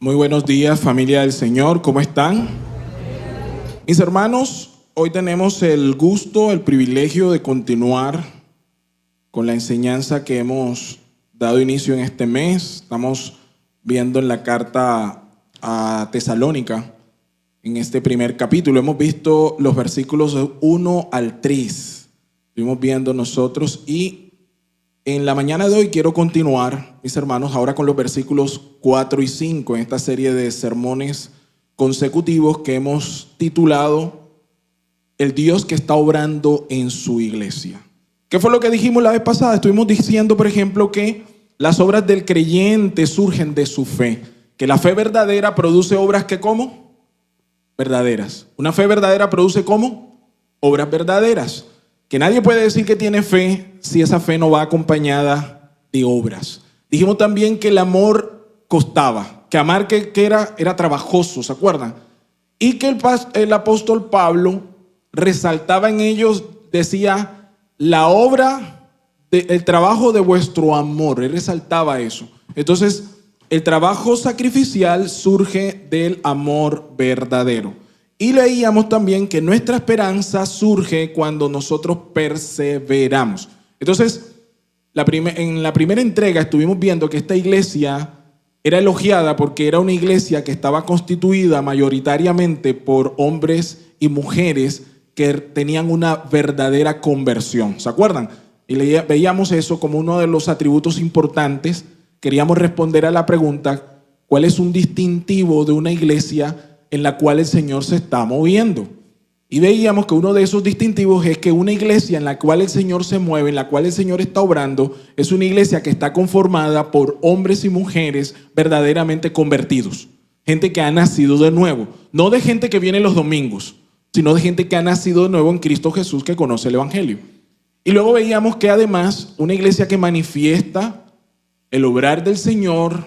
Muy buenos días, familia del Señor, ¿cómo están? Mis hermanos, hoy tenemos el gusto, el privilegio de continuar con la enseñanza que hemos dado inicio en este mes. Estamos viendo en la carta a Tesalónica, en este primer capítulo. Hemos visto los versículos 1 al 3. Estuvimos viendo nosotros y en la mañana de hoy quiero continuar, mis hermanos, ahora con los versículos 4 y 5 en esta serie de sermones consecutivos que hemos titulado El Dios que está obrando en su iglesia. ¿Qué fue lo que dijimos la vez pasada? Estuvimos diciendo, por ejemplo, que las obras del creyente surgen de su fe, que la fe verdadera produce obras que ¿cómo? Verdaderas. Una fe verdadera produce ¿cómo? Obras verdaderas. Que nadie puede decir que tiene fe si esa fe no va acompañada de obras. Dijimos también que el amor costaba, que amar que era trabajoso, ¿se acuerdan? Y que el apóstol Pablo resaltaba en ellos, decía, la obra, el trabajo de vuestro amor, él resaltaba eso. Entonces, el trabajo sacrificial surge del amor verdadero. Y leíamos también que nuestra esperanza surge cuando nosotros perseveramos. Entonces, en la primera entrega estuvimos viendo que esta iglesia era elogiada porque era una iglesia que estaba constituida mayoritariamente por hombres y mujeres que tenían una verdadera conversión. ¿Se acuerdan? Y veíamos eso como uno de los atributos importantes. Queríamos responder a la pregunta, ¿cuál es un distintivo de una iglesia en la cual el Señor se está moviendo? Y veíamos que uno de esos distintivos es que una iglesia en la cual el Señor se mueve, en la cual el Señor está obrando, es una iglesia que está conformada por hombres y mujeres verdaderamente convertidos. Gente que ha nacido de nuevo. No de gente que viene los domingos, sino de gente que ha nacido de nuevo en Cristo Jesús, que conoce el Evangelio. Y luego veíamos que además una iglesia que manifiesta el obrar del Señor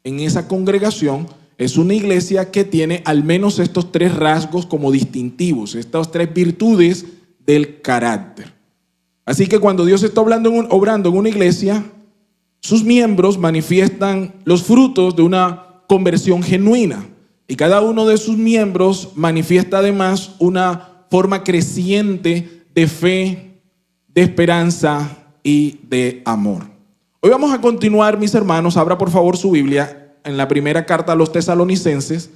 en esa congregación es una iglesia que tiene al menos estos tres rasgos como distintivos, estas tres virtudes del carácter. Así que cuando Dios está obrando en una iglesia, sus miembros manifiestan los frutos de una conversión genuina. Y cada uno de sus miembros manifiesta además una forma creciente de fe, de esperanza y de amor. Hoy vamos a continuar, mis hermanos. Abra por favor su Biblia en la primera carta a los tesalonicenses.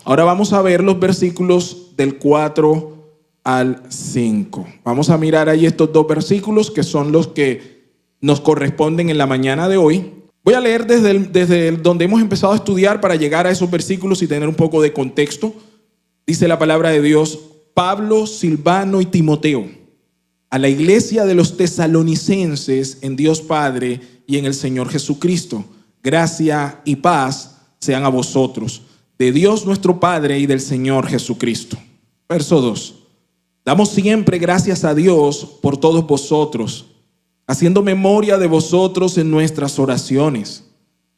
Ahora vamos a ver los versículos del 4 al 5. Vamos a mirar ahí estos dos versículos que son los que nos corresponden en la mañana de hoy. Voy a leer desde donde hemos empezado a estudiar para llegar a esos versículos y tener un poco de contexto. Dice la palabra de Dios: Pablo, Silvano y Timoteo, a la iglesia de los tesalonicenses en Dios Padre y en el Señor Jesucristo. Gracia y paz sean a vosotros, de Dios nuestro Padre y del Señor Jesucristo. Verso 2. Damos siempre gracias a Dios por todos vosotros, haciendo memoria de vosotros en nuestras oraciones,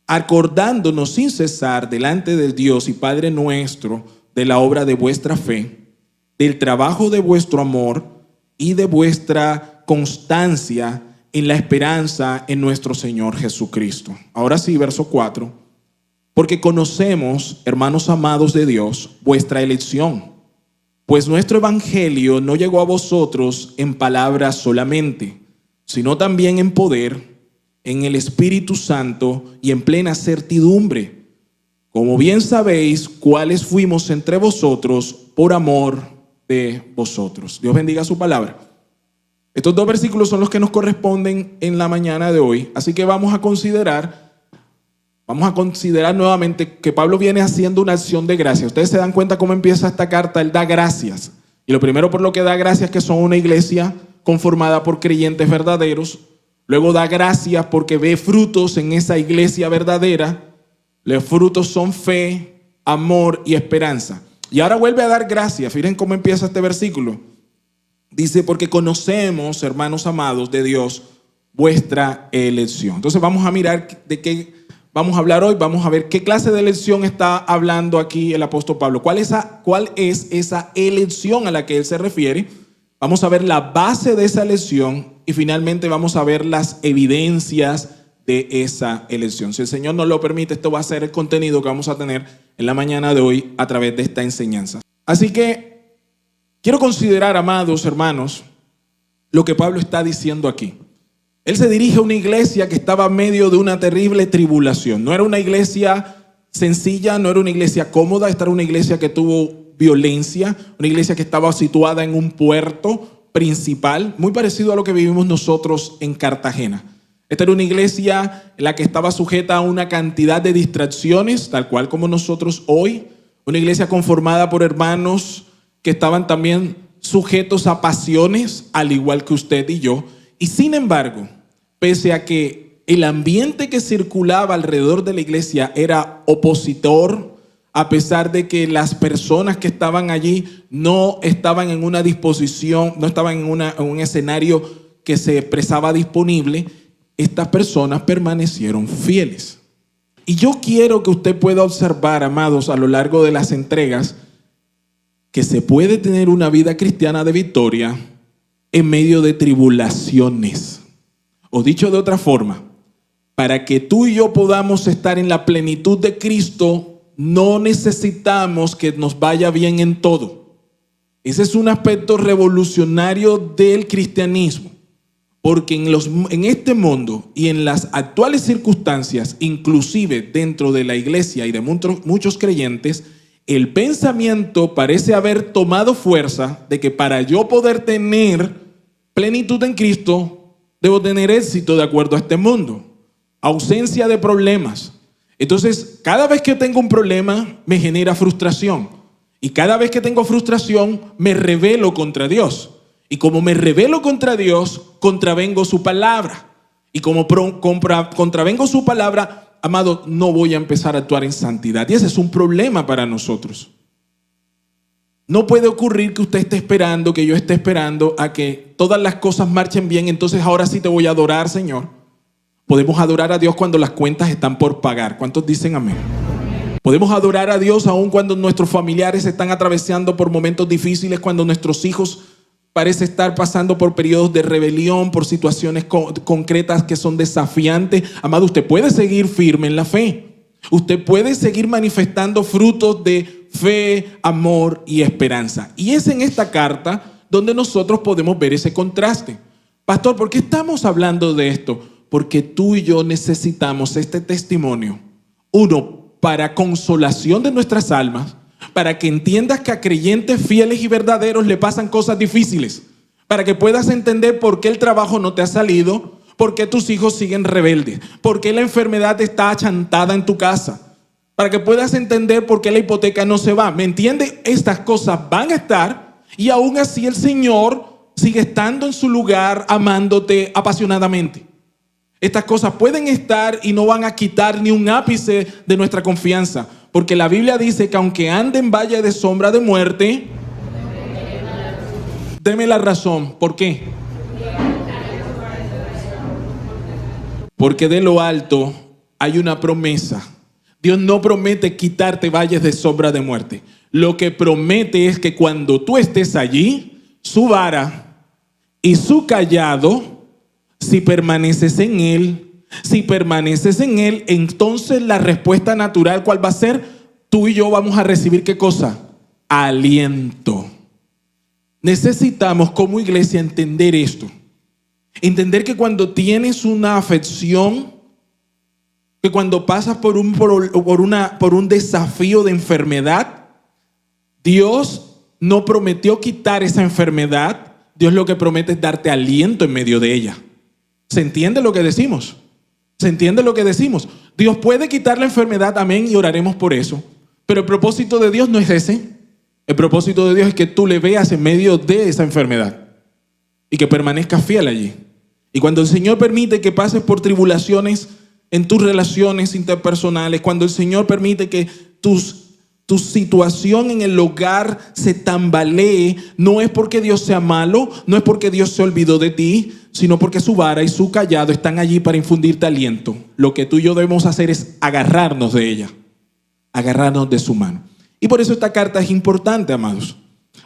acordándonos sin cesar delante del Dios y Padre nuestro de la obra de vuestra fe, del trabajo de vuestro amor y de vuestra constancia en la esperanza en nuestro Señor Jesucristo. Ahora sí, verso 4. Porque conocemos, hermanos amados de Dios, vuestra elección, pues nuestro evangelio no llegó a vosotros en palabras solamente, sino también en poder, en el Espíritu Santo y en plena certidumbre, como bien sabéis cuáles fuimos entre vosotros por amor de vosotros. Dios bendiga su palabra. Estos dos versículos son los que nos corresponden en la mañana de hoy. Así que vamos a considerar nuevamente que Pablo viene haciendo una acción de gracia. Ustedes se dan cuenta cómo empieza esta carta. Él da gracias. Y lo primero por lo que da gracias es que son una iglesia conformada por creyentes verdaderos. Luego da gracias porque ve frutos en esa iglesia verdadera. Los frutos son fe, amor y esperanza. Y ahora vuelve a dar gracias. Fíjense cómo empieza este versículo. Dice, porque conocemos, hermanos amados de Dios, vuestra elección. Entonces vamos a mirar de qué vamos a hablar hoy. Vamos a ver qué clase de elección está hablando aquí el apóstol Pablo. ¿Cuál es esa elección a la que él se refiere? Vamos a ver la base de esa elección y finalmente vamos a ver las evidencias de esa elección. Si el Señor nos lo permite, esto va a ser el contenido que vamos a tener en la mañana de hoy a través de esta enseñanza. Así que quiero considerar, amados hermanos, lo que Pablo está diciendo aquí. Él se dirige a una iglesia que estaba en medio de una terrible tribulación. No era una iglesia sencilla, no era una iglesia cómoda, esta era una iglesia que tuvo violencia, una iglesia que estaba situada en un puerto principal, muy parecido a lo que vivimos nosotros en Cartagena. Esta era una iglesia en la que estaba sujeta a una cantidad de distracciones, tal cual como nosotros hoy. Una iglesia conformada por hermanos que estaban también sujetos a pasiones, al igual que usted y yo. Y sin embargo, pese a que el ambiente que circulaba alrededor de la iglesia era opositor, a pesar de que las personas que estaban allí no estaban en una disposición, no estaban en un escenario que se expresaba disponible, estas personas permanecieron fieles. Y yo quiero que usted pueda observar, amados, a lo largo de las entregas, que se puede tener una vida cristiana de victoria en medio de tribulaciones. O dicho de otra forma, para que tú y yo podamos estar en la plenitud de Cristo, no necesitamos que nos vaya bien en todo. Ese es un aspecto revolucionario del cristianismo. Porque en este mundo y en las actuales circunstancias, inclusive dentro de la iglesia y de muchos creyentes, el pensamiento parece haber tomado fuerza de que para yo poder tener plenitud en Cristo, debo tener éxito de acuerdo a este mundo. Ausencia de problemas. Entonces, cada vez que tengo un problema, me genera frustración. Y cada vez que tengo frustración, me rebelo contra Dios. Y como me rebelo contra Dios, contravengo su palabra. Y como contravengo su palabra, amado, no voy a empezar a actuar en santidad. Y ese es un problema para nosotros. No puede ocurrir que usted esté esperando, que yo esté esperando a que todas las cosas marchen bien. Entonces ahora sí te voy a adorar, Señor. Podemos adorar a Dios cuando las cuentas están por pagar. ¿Cuántos dicen amén? Podemos adorar a Dios aun cuando nuestros familiares están atravesando por momentos difíciles, cuando nuestros hijos parece estar pasando por periodos de rebelión, por situaciones concretas que son desafiantes. Amado, usted puede seguir firme en la fe. Usted puede seguir manifestando frutos de fe, amor y esperanza. Y es en esta carta donde nosotros podemos ver ese contraste. Pastor, ¿por qué estamos hablando de esto? Porque tú y yo necesitamos este testimonio. Uno, para consolación de nuestras almas. Para que entiendas que a creyentes fieles y verdaderos le pasan cosas difíciles. Para que puedas entender por qué el trabajo no te ha salido, por qué tus hijos siguen rebeldes, por qué la enfermedad está achantada en tu casa. Para que puedas entender por qué la hipoteca no se va. ¿Me entiendes? Estas cosas van a estar y aún así el Señor sigue estando en su lugar amándote apasionadamente. Estas cosas pueden estar y no van a quitar ni un ápice de nuestra confianza. Porque la Biblia dice que aunque ande en valle de sombra de muerte, deme la razón. ¿Por qué? Porque de lo alto hay una promesa. Dios no promete quitarte valles de sombra de muerte. Lo que promete es que cuando tú estés allí, su vara y su cayado, si permaneces en él, entonces la respuesta natural, ¿cuál va a ser? Tú y yo vamos a recibir, ¿qué cosa? Aliento. Necesitamos como iglesia entender esto. Entender que cuando tienes una afección, que cuando pasas por un desafío de enfermedad, Dios no prometió quitar esa enfermedad. Dios lo que promete es darte aliento en medio de ella. ¿Se entiende lo que decimos? ¿Se entiende lo que decimos? Dios puede quitar la enfermedad, amén, y oraremos por eso. Pero el propósito de Dios no es ese. El propósito de Dios es que tú le veas en medio de esa enfermedad y que permanezcas fiel allí. Y cuando el Señor permite que pases por tribulaciones en tus relaciones interpersonales, cuando el Señor permite que tu situación en el hogar se tambalee, no es porque Dios sea malo, no es porque Dios se olvidó de ti, sino porque su vara y su cayado están allí para infundirte aliento. Lo que tú y yo debemos hacer es agarrarnos de ella, agarrarnos de su mano. Y por eso esta carta es importante, amados.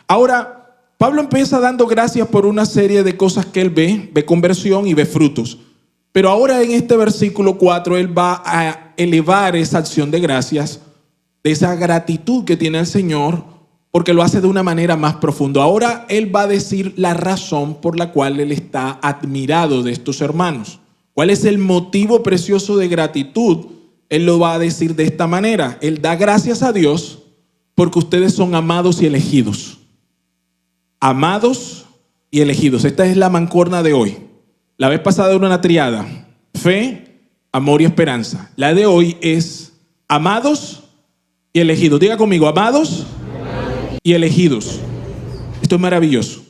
Ahora, Pablo empieza dando gracias por una serie de cosas que él ve conversión y ve frutos. Pero ahora en este versículo 4 él va a elevar esa acción de gracias, de esa gratitud que tiene al Señor, porque lo hace de una manera más profunda. Ahora él va a decir la razón por la cual él está admirado de estos hermanos. ¿Cuál es el motivo precioso de gratitud? Él lo va a decir de esta manera. Él da gracias a Dios porque ustedes son amados y elegidos. Amados y elegidos. Esta es la mancuerna de hoy. La vez pasada era una triada: fe, amor y esperanza. La de hoy es amados y elegidos. Diga conmigo: amados y elegidos. Esto es maravilloso.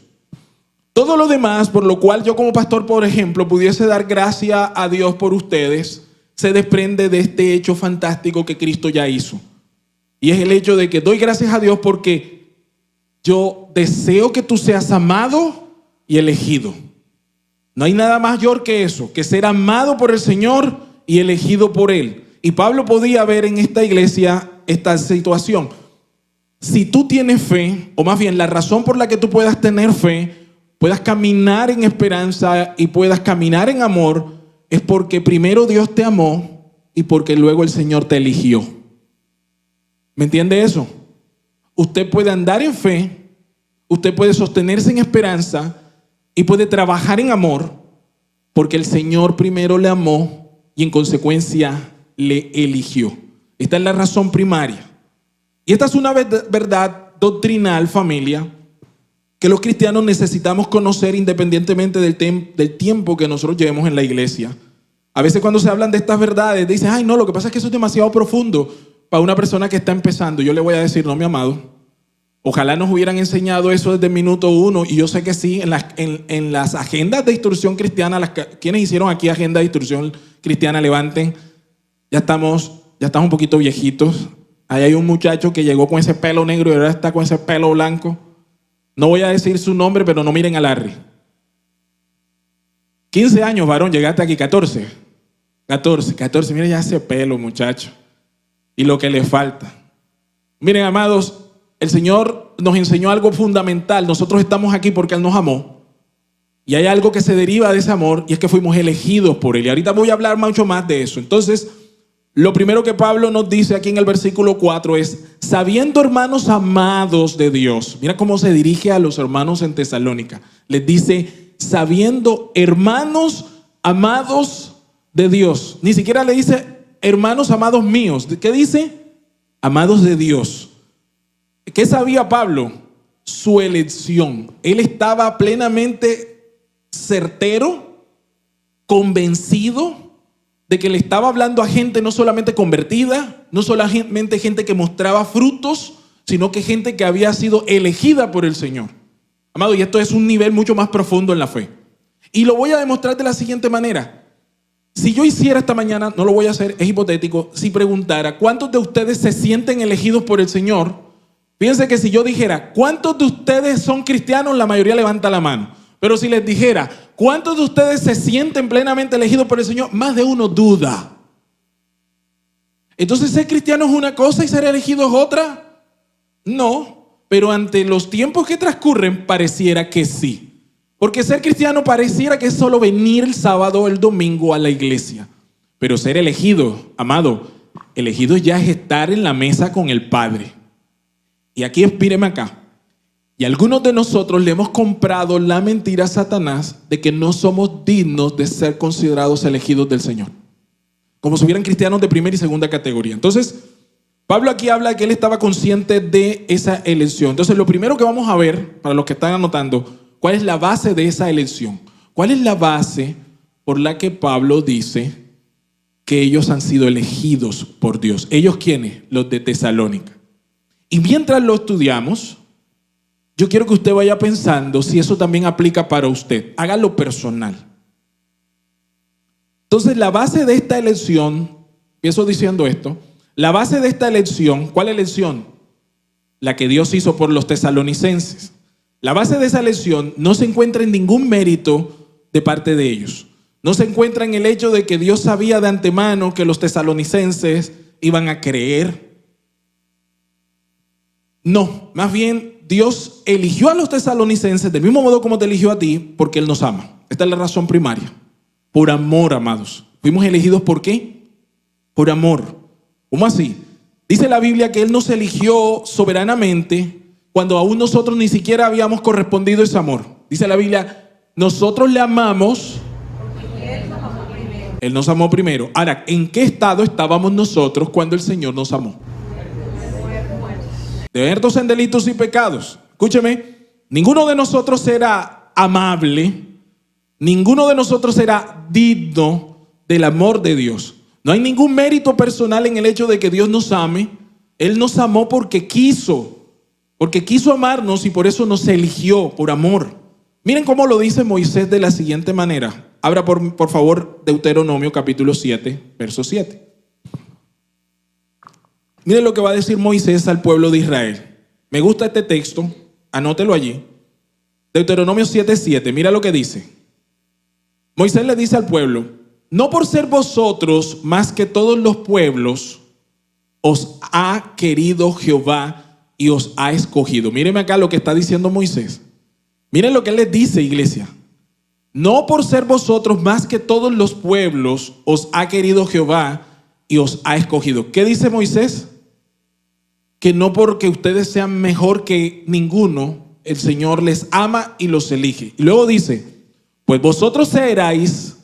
Todo lo demás, por lo cual yo como pastor, por ejemplo, pudiese dar gracias a Dios por ustedes, se desprende de este hecho fantástico que Cristo ya hizo. Y es el hecho de que doy gracias a Dios porque yo deseo que tú seas amado y elegido. No hay nada mayor que eso, que ser amado por el Señor y elegido por Él. Y Pablo podía ver en esta iglesia esta situación. Si tú tienes fe, o más bien la razón por la que tú puedas tener fe, puedas caminar en esperanza y puedas caminar en amor, es porque primero Dios te amó y porque luego el Señor te eligió. ¿Me entiende eso? Usted puede andar en fe, usted puede sostenerse en esperanza y puede trabajar en amor porque el Señor primero le amó y en consecuencia le eligió. Esta es la razón primaria. Y esta es una verdad doctrinal, familia, que los cristianos necesitamos conocer independientemente del tiempo que nosotros llevemos en la iglesia. A veces cuando se hablan de estas verdades dicen: ay no, lo que pasa es que eso es demasiado profundo para una persona que está empezando. Yo le voy a decir: no, mi amado, ojalá nos hubieran enseñado eso desde el minuto uno. Y yo sé que sí, en las agendas de instrucción cristiana, quienes hicieron aquí agenda de instrucción cristiana, levanten. Ya estamos un poquito viejitos. Ahí hay un muchacho que llegó con ese pelo negro y ahora está con ese pelo blanco. No voy a decir su nombre, pero no miren a Larry. 15 años, varón, llegaste aquí. 14, mire ya ese pelo, muchacho. Y lo que le falta. Miren, amados, el Señor nos enseñó algo fundamental. Nosotros estamos aquí porque Él nos amó. Y hay algo que se deriva de ese amor, y es que fuimos elegidos por Él. Y ahorita voy a hablar mucho más de eso. Entonces, lo primero que Pablo nos dice aquí en el versículo 4 es: sabiendo, hermanos amados de Dios. Mira cómo se dirige a los hermanos en Tesalónica. Les dice: sabiendo, hermanos amados de Dios. Ni siquiera le dice: hermanos amados míos. ¿Qué dice? Amados de Dios. ¿Qué sabía Pablo? Su elección. Él estaba plenamente certero, convencido de que le estaba hablando a gente no solamente convertida, no solamente gente que mostraba frutos, sino que gente que había sido elegida por el Señor. Amado, y esto es un nivel mucho más profundo en la fe. Y lo voy a demostrar de la siguiente manera. Si yo hiciera esta mañana, no lo voy a hacer, es hipotético, si preguntara: ¿cuántos de ustedes se sienten elegidos por el Señor? Fíjense que si yo dijera: ¿cuántos de ustedes son cristianos? La mayoría levanta la mano. Pero si les dijera: ¿cuántos de ustedes se sienten plenamente elegidos por el Señor? Más de uno duda. Entonces, ¿ser cristiano es una cosa y ser elegido es otra? No, pero ante los tiempos que transcurren pareciera que sí. Porque ser cristiano pareciera que es solo venir el sábado o el domingo a la iglesia. Pero ser elegido, amado, elegido ya es estar en la mesa con el Padre. Y aquí, míreme acá. Y algunos de nosotros le hemos comprado la mentira a Satanás de que no somos dignos de ser considerados elegidos del Señor. Como si hubieran cristianos de primera y segunda categoría. Entonces, Pablo aquí habla de que él estaba consciente de esa elección. Entonces, lo primero que vamos a ver, para los que están anotando, ¿cuál es la base de esa elección? ¿Cuál es la base por la que Pablo dice que ellos han sido elegidos por Dios? ¿Ellos quiénes? Los de Tesalónica. Y mientras lo estudiamos, yo quiero que usted vaya pensando si eso también aplica para usted. Hágalo personal. Entonces, la base de esta elección, empiezo diciendo esto, la base de esta elección, ¿cuál elección? La que Dios hizo por los tesalonicenses. La base de esa elección no se encuentra en ningún mérito de parte de ellos. No se encuentra en el hecho de que Dios sabía de antemano que los tesalonicenses iban a creer. No, más bien Dios eligió a los tesalonicenses del mismo modo como te eligió a ti, porque Él nos ama. Esta es la razón primaria. Por amor, amados. Fuimos elegidos ¿por qué? Por amor. ¿Cómo así? Dice la Biblia que Él nos eligió soberanamente cuando aún nosotros ni siquiera habíamos correspondido ese amor. Dice la Biblia, nosotros le amamos. Él nos amó primero. Ahora, ¿en qué estado estábamos nosotros cuando el Señor nos amó? Muertos en delitos y pecados. Escúcheme, ninguno de nosotros era amable, ninguno de nosotros era digno del amor de Dios. No hay ningún mérito personal en el hecho de que Dios nos ame. Él nos amó porque quiso amarnos y por eso nos eligió por amor. Miren cómo lo dice Moisés de la siguiente manera. Abra por favor Deuteronomio capítulo 7, verso 7. Miren lo que va a decir Moisés al pueblo de Israel. Me gusta este texto, anótelo allí. Deuteronomio 7:7, mira lo que dice. Moisés le dice al pueblo: no por ser vosotros más que todos los pueblos, os ha querido Jehová y os ha escogido. Mírenme acá lo que está diciendo Moisés. Miren lo que él les dice, iglesia. No por ser vosotros más que todos los pueblos, os ha querido Jehová y os ha escogido. ¿Qué dice Moisés? Que no porque ustedes sean mejor que ninguno, el Señor les ama y los elige. Y luego dice: pues vosotros seréis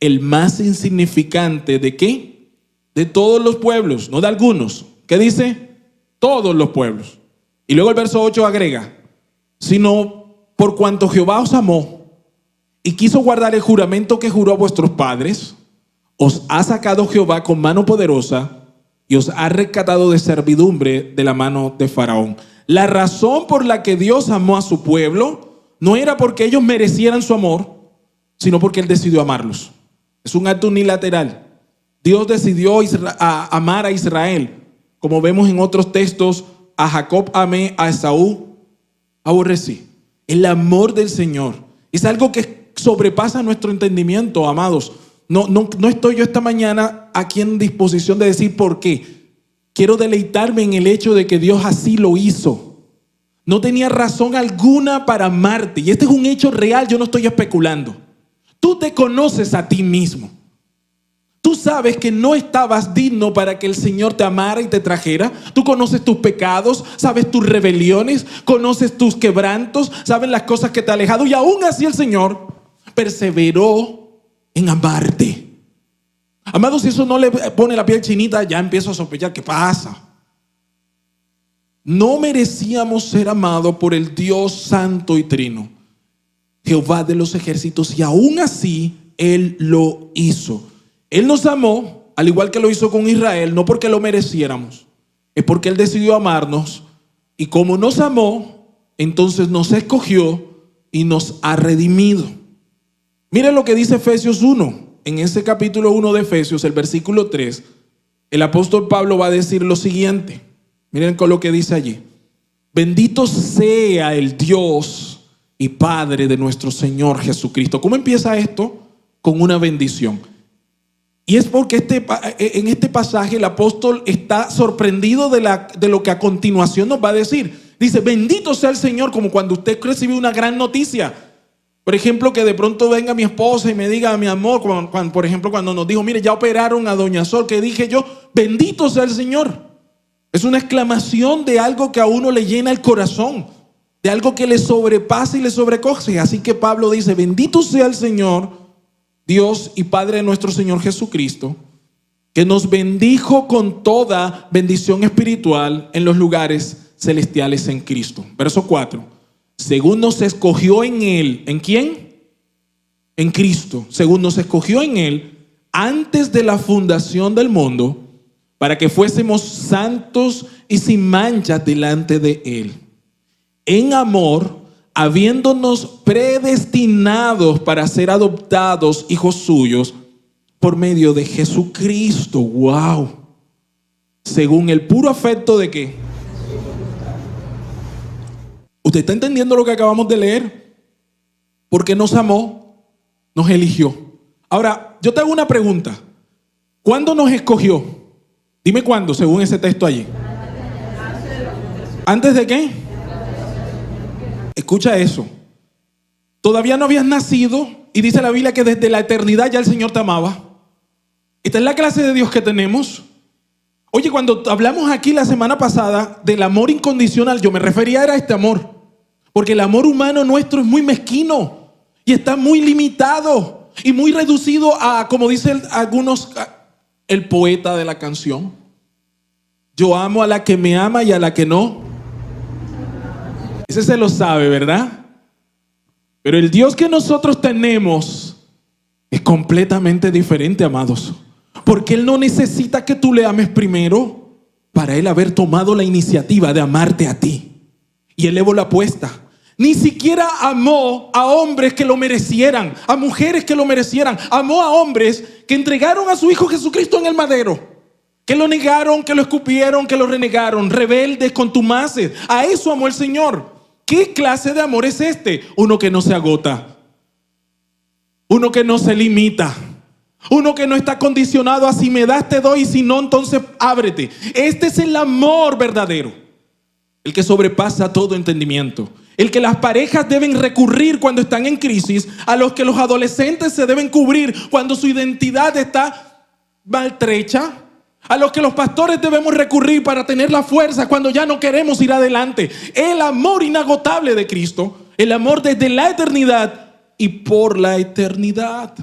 el más insignificante ¿de qué? De todos los pueblos, no de algunos. ¿Qué dice? Todos los pueblos. Y luego el verso 8 agrega: sino por cuanto Jehová os amó y quiso guardar el juramento que juró a vuestros padres, os ha sacado Jehová con mano poderosa y os ha rescatado de servidumbre de la mano de Faraón. La razón por la que Dios amó a su pueblo no era porque ellos merecieran su amor, sino porque Él decidió amarlos. Es un acto unilateral. Dios decidió amar a Israel. Como vemos en otros textos, a Jacob amé, a Esaú aborrecí. El amor del Señor es algo que sobrepasa nuestro entendimiento, amados. No estoy yo esta mañana aquí en disposición de decir por qué. Quiero deleitarme en el hecho de que Dios así lo hizo. No tenía razón alguna para amarte. Y este es un hecho real, yo no estoy especulando. Tú te conoces a ti mismo. Tú sabes que no estabas digno para que el Señor te amara y te trajera. Tú conoces tus pecados, sabes tus rebeliones, conoces tus quebrantos, sabes las cosas que te ha alejado. Y aún así el Señor perseveró en amarte. Amados, si eso no le pone la piel chinita, ya empiezo a sospechar qué pasa. No merecíamos ser amados por el Dios santo y trino, Jehová de los ejércitos, y aún así Él lo hizo. Él nos amó, al igual que lo hizo con Israel, no porque lo mereciéramos, es porque Él decidió amarnos, y como nos amó, entonces nos escogió y nos ha redimido. Miren lo que dice Efesios 1. En ese capítulo 1 de Efesios, el versículo 3, el apóstol Pablo va a decir lo siguiente. Miren con lo que dice allí: bendito sea el Dios y Padre de nuestro Señor Jesucristo. ¿Cómo empieza esto? Con una bendición. Y es porque en este pasaje el apóstol está sorprendido de lo que a continuación nos va a decir. Dice: bendito sea el Señor, como cuando usted recibe una gran noticia. Por ejemplo, que de pronto venga mi esposa y me diga: mi amor, por ejemplo, cuando nos dijo: mire, ya operaron a doña Sol, que dije yo: bendito sea el Señor. Es una exclamación de algo que a uno le llena el corazón, de algo que le sobrepasa y le sobrecoge. Así que Pablo dice: bendito sea el Señor, Dios y Padre de nuestro Señor Jesucristo, que nos bendijo con toda bendición espiritual en los lugares celestiales en Cristo. Verso 4. Según nos escogió en Él. ¿En quién? En Cristo. Según nos escogió en Él antes de la fundación del mundo, para que fuésemos santos y sin mancha delante de Él. En amor, habiéndonos predestinados para ser adoptados hijos suyos por medio de Jesucristo. ¡Wow! Según el puro afecto de ¿qué? ¿Usted está entendiendo lo que acabamos de leer? Porque nos amó, nos eligió. Ahora, yo te hago una pregunta. ¿Cuándo nos escogió? Dime cuándo, según ese texto allí. ¿Antes de qué? Escucha eso. Todavía no habías nacido y dice la Biblia que desde la eternidad ya el Señor te amaba. Esta es la clase de Dios que tenemos. Oye, cuando hablamos aquí la semana pasada del amor incondicional, yo me refería a este amor. Porque el amor humano nuestro es muy mezquino y está muy limitado y muy reducido a, como dicen algunos, el poeta de la canción. Yo amo a la que me ama y a la que no. Ese se lo sabe, ¿verdad? Pero el Dios que nosotros tenemos es completamente diferente, amados. Porque Él no necesita que tú le ames primero para Él haber tomado la iniciativa de amarte a ti. Y elevó la apuesta. Ni siquiera amó a hombres que lo merecieran, a mujeres que lo merecieran. Amó a hombres que entregaron a su Hijo Jesucristo en el madero, que lo negaron, que lo escupieron, que lo renegaron, rebeldes, contumaces. A eso amó el Señor. ¿Qué clase de amor es este? Uno que no se agota, uno que no se limita, uno que no está condicionado a si me das te doy y si no entonces ábrete. Este es el amor verdadero, el que sobrepasa todo entendimiento, el que las parejas deben recurrir cuando están en crisis, a los que los adolescentes se deben cubrir cuando su identidad está maltrecha, a los que los pastores debemos recurrir para tener la fuerza cuando ya no queremos ir adelante. El amor inagotable de Cristo, el amor desde la eternidad y por la eternidad.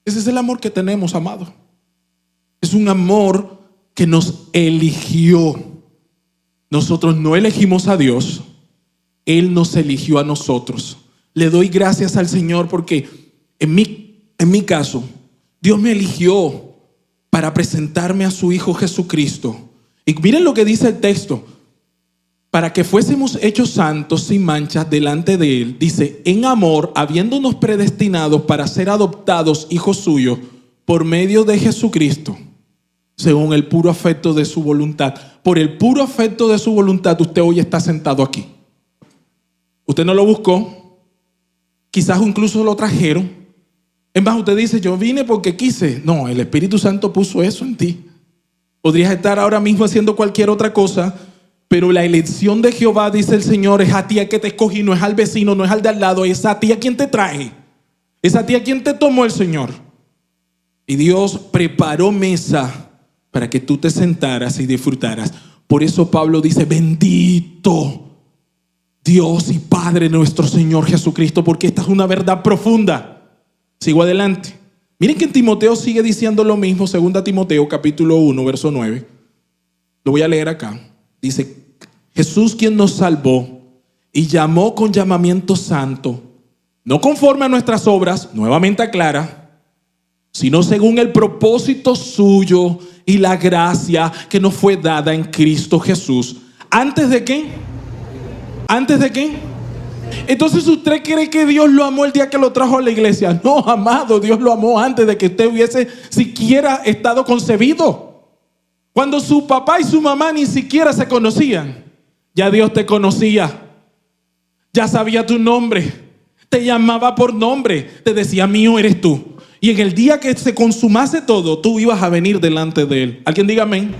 Ese es el amor que tenemos, amado. Es un amor que nos eligió. Nosotros no elegimos a Dios, Él nos eligió a nosotros. Le doy gracias al Señor porque en mi caso, Dios me eligió para presentarme a su Hijo Jesucristo. Y miren lo que dice el texto: para que fuésemos hechos santos sin manchas delante de Él, dice, en amor, habiéndonos predestinados para ser adoptados hijos suyos por medio de Jesucristo, según el puro afecto de su voluntad. Por el puro afecto de su voluntad, usted hoy está sentado aquí. Usted no lo buscó, quizás incluso lo trajeron. Es más, usted dice, yo vine porque quise. No, el Espíritu Santo puso eso en ti. Podrías estar ahora mismo haciendo cualquier otra cosa, pero la elección de Jehová, dice el Señor, es a ti a que te escogí, no es al vecino, no es al de al lado, es a ti a quien te traje, es a ti a quien te tomó el Señor. Y Dios preparó mesa para que tú te sentaras y disfrutaras. Por eso Pablo dice, bendito Dios y Padre nuestro Señor Jesucristo, porque esta es una verdad profunda. Sigo adelante. Miren que en Timoteo sigue diciendo lo mismo, 2 Timoteo capítulo 1, verso 9. Lo voy a leer acá. Dice, Jesús quien nos salvó y llamó con llamamiento santo, no conforme a nuestras obras, nuevamente aclara, sino según el propósito suyo y la gracia que nos fue dada en Cristo Jesús. ¿Antes de qué? ¿Antes de qué? Entonces, ¿usted cree que Dios lo amó el día que lo trajo a la iglesia? No, amado, Dios lo amó antes de que usted hubiese siquiera estado concebido. Cuando su papá y su mamá ni siquiera se conocían, ya Dios te conocía. Ya sabía tu nombre. Te llamaba por nombre. Te decía, mío eres tú. Y en el día que se consumase todo, tú ibas a venir delante de Él. ¿Alguien diga amén?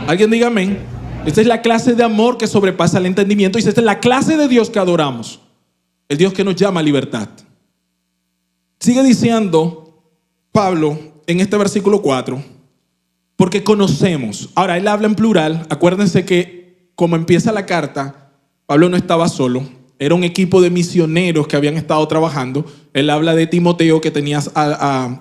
¿Alguien diga amén? Esta es la clase de amor que sobrepasa el entendimiento. Y esta es la clase de Dios que adoramos. El Dios que nos llama a libertad. Sigue diciendo Pablo en este versículo 4, porque conocemos. Ahora, él habla en plural. Acuérdense que como empieza la carta, Pablo no estaba solo. Era un equipo de misioneros que habían estado trabajando. Él habla de Timoteo, que tenía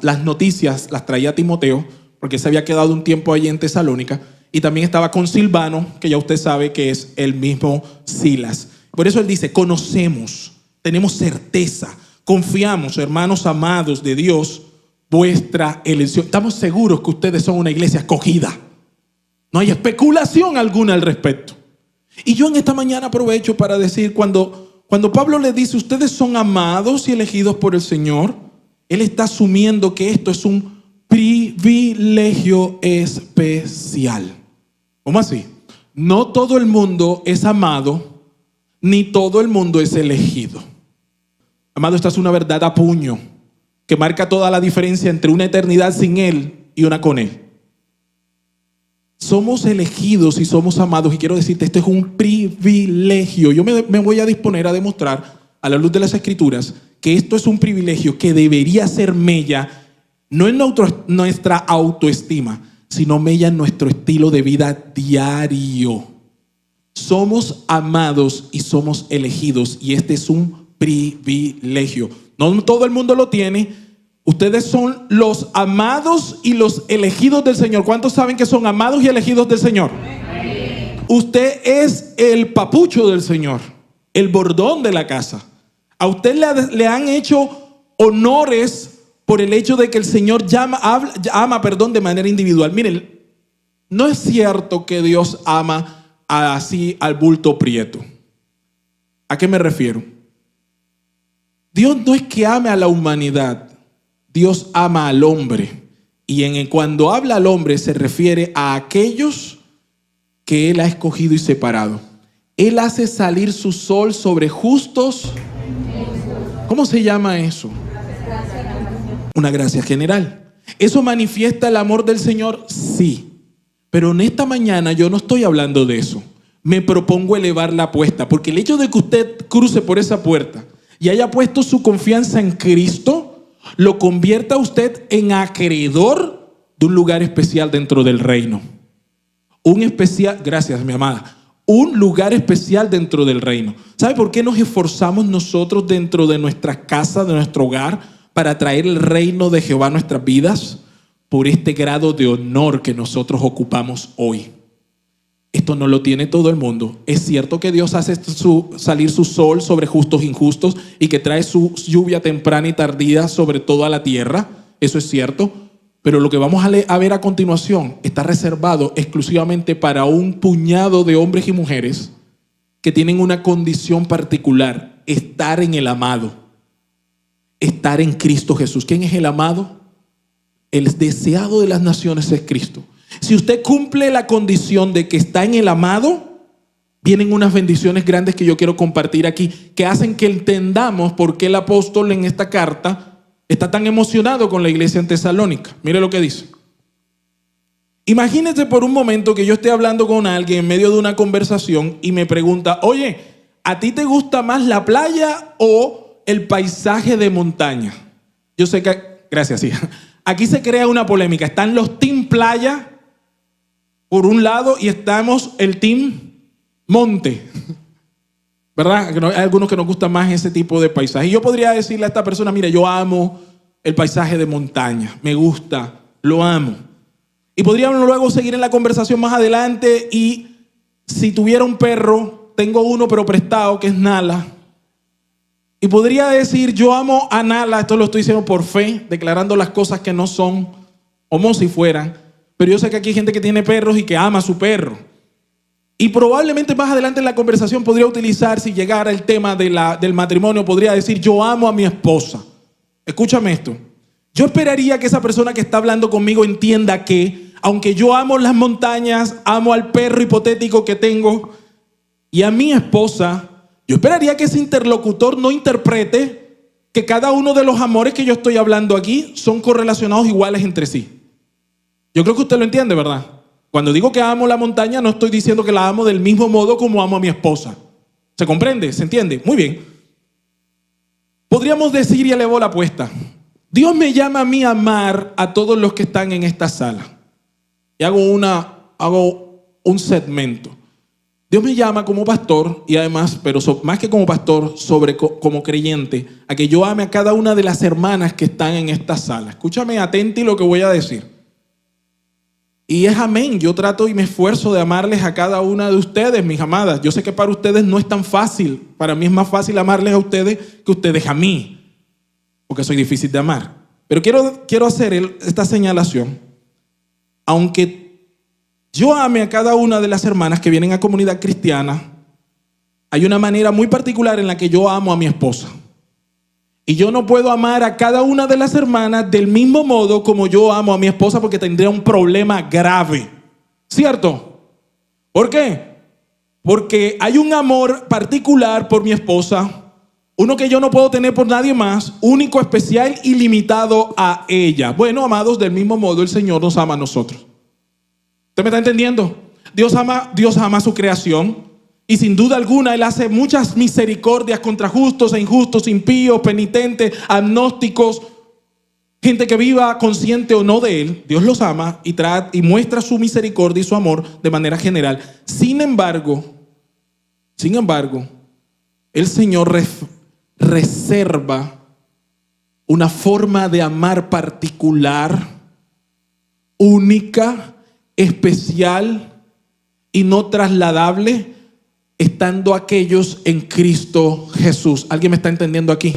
las noticias, las traía a Timoteo, porque se había quedado un tiempo allí en Tesalónica. Y también estaba con Silvano, que ya usted sabe que es el mismo Silas. Por eso él dice, conocemos. Tenemos certeza, confiamos, hermanos amados de Dios, vuestra elección. Estamos seguros que ustedes son una iglesia escogida. No hay especulación alguna al respecto. Y yo en esta mañana aprovecho para decir, cuando Pablo le dice, ustedes son amados y elegidos por el Señor, él está asumiendo que esto es un privilegio especial. ¿Cómo así? No todo el mundo es amado, ni todo el mundo es elegido. Amado, esta es una verdad a puño que marca toda la diferencia entre una eternidad sin Él y una con Él. Somos elegidos y somos amados, y quiero decirte, esto es un privilegio. Yo me voy a disponer a demostrar a la luz de las Escrituras, que esto es un privilegio que debería ser mella, no en nuestra autoestima, sino mella en nuestro estilo de vida diario. Somos amados y somos elegidos, y este es un privilegio. No todo el mundo lo tiene. Ustedes son los amados y los elegidos del Señor. ¿Cuántos saben que son amados y elegidos del Señor? Usted es el papucho del Señor, el bordón de la casa. A usted le han hecho honores por el hecho de que el Señor ama de manera individual. Miren, no es cierto que Dios ama así al bulto prieto. ¿A qué me refiero? Dios no es que ame a la humanidad, Dios ama al hombre. Y cuando habla al hombre se refiere a aquellos que Él ha escogido y separado. Él hace salir su sol sobre justos. ¿Cómo se llama eso? Una gracia general. ¿Eso manifiesta el amor del Señor? Sí. Pero en esta mañana yo no estoy hablando de eso. Me propongo elevar la apuesta, porque el hecho de que usted cruce por esa puerta y haya puesto su confianza en Cristo, lo convierta a usted en acreedor de un lugar especial dentro del reino. Un especial, gracias mi amada, un lugar especial dentro del reino. ¿Sabe por qué nos esforzamos nosotros dentro de nuestra casa, de nuestro hogar, para traer el reino de Jehová a nuestras vidas? Por este grado de honor que nosotros ocupamos hoy. Esto no lo tiene todo el mundo. Es cierto que Dios hace salir su sol sobre justos e injustos y que trae su lluvia temprana y tardía sobre toda la tierra. Eso es cierto. Pero lo que vamos a ver a continuación está reservado exclusivamente para un puñado de hombres y mujeres que tienen una condición particular: estar en el amado, estar en Cristo Jesús. ¿Quién es el amado? El deseado de las naciones es Cristo. Si usted cumple la condición de que está en el amado, vienen unas bendiciones grandes que yo quiero compartir aquí, que hacen que entendamos por qué el apóstol en esta carta está tan emocionado con la iglesia en Tesalónica. Mire lo que dice. Imagínese por un momento que yo esté hablando con alguien en medio de una conversación y me pregunta: oye, ¿a ti te gusta más la playa o el paisaje de montaña? Yo sé que, gracias, sí. Aquí se crea una polémica. Están los team playa por un lado y estamos el team monte. ¿Verdad? Hay algunos que nos gustan más ese tipo de paisaje. Y yo podría decirle a esta persona: mire, yo amo el paisaje de montaña. Me gusta, lo amo. Y podríamos luego seguir en la conversación más adelante y si tuviera un perro, tengo uno pero prestado, que es Nala. Y podría decir: yo amo a Nala, esto lo estoy diciendo por fe, declarando las cosas que no son, como si fueran. Pero yo sé que aquí hay gente que tiene perros y que ama a su perro. Y probablemente más adelante en la conversación podría utilizar, si llegara el tema del matrimonio, podría decir: yo amo a mi esposa. Escúchame esto. Yo esperaría que esa persona que está hablando conmigo entienda que, aunque yo amo las montañas, amo al perro hipotético que tengo y a mi esposa, yo esperaría que ese interlocutor no interprete que cada uno de los amores que yo estoy hablando aquí son correlacionados iguales entre sí. Yo creo que usted lo entiende, ¿verdad? Cuando digo que amo la montaña, no estoy diciendo que la amo del mismo modo como amo a mi esposa. ¿Se comprende? ¿Se entiende? Muy bien. Podríamos decir, y elevó la apuesta: Dios me llama a mí a amar a todos los que están en esta sala. Y hago un segmento. Dios me llama como pastor y además, pero más que como pastor, como creyente, a que yo ame a cada una de las hermanas que están en esta sala. Escúchame atento lo que voy a decir. Y es amén. Yo trato y me esfuerzo de amarles a cada una de ustedes, mis amadas. Yo sé que para ustedes no es tan fácil. Para mí es más fácil amarles a ustedes que ustedes a mí, porque soy difícil de amar. Pero quiero hacer esta señalación. Aunque yo ame a cada una de las hermanas que vienen a Comunidad Cristiana, hay una manera muy particular en la que yo amo a mi esposa. Y yo no puedo amar a cada una de las hermanas del mismo modo como yo amo a mi esposa, porque tendría un problema grave. ¿Cierto? ¿Por qué? Porque hay un amor particular por mi esposa, uno que yo no puedo tener por nadie más, único, especial y limitado a ella. Bueno, amados, del mismo modo el Señor nos ama a nosotros. ¿Usted me está entendiendo? Dios ama a su creación. Y sin duda alguna Él hace muchas misericordias contra justos e injustos, impíos, penitentes, agnósticos, gente que viva consciente o no de Él. Dios los ama y muestra su misericordia y su amor de manera general. Sin embargo, el Señor reserva una forma de amar particular, única, especial y no trasladable, estando aquellos en Cristo Jesús. ¿Alguien me está entendiendo aquí?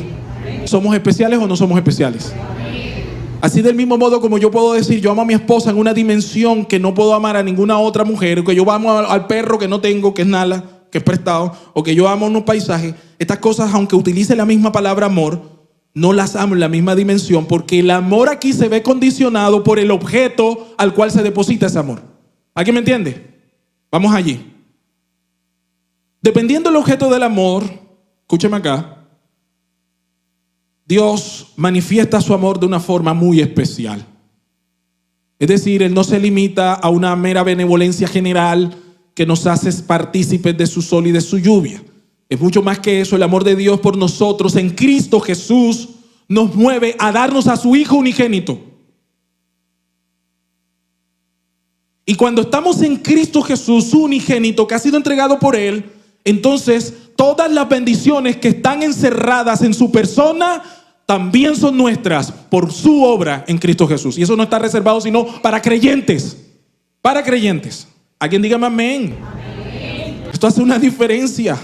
¿Somos especiales o no somos especiales? Así del mismo modo como yo puedo decir, yo amo a mi esposa en una dimensión que no puedo amar a ninguna otra mujer, que yo amo al perro que no tengo, que es Nala, que es prestado, o que yo amo unos paisajes. Estas cosas, aunque utilice la misma palabra amor, no las amo en la misma dimensión, porque el amor aquí se ve condicionado por el objeto al cual se deposita ese amor. ¿Alguien me entiende? Vamos allí. Dependiendo del objeto del amor, escúcheme acá, Dios manifiesta su amor de una forma muy especial. Es decir, Él no se limita a una mera benevolencia general que nos hace partícipes de su sol y de su lluvia. Es mucho más que eso. El amor de Dios por nosotros en Cristo Jesús nos mueve a darnos a su Hijo unigénito. Y cuando estamos en Cristo Jesús, su unigénito, que ha sido entregado por Él, entonces todas las bendiciones que están encerradas en su persona también son nuestras por su obra en Cristo Jesús. Y eso no está reservado sino para creyentes. Para creyentes. Alguien dígame amén. Amén. Esto hace una diferencia.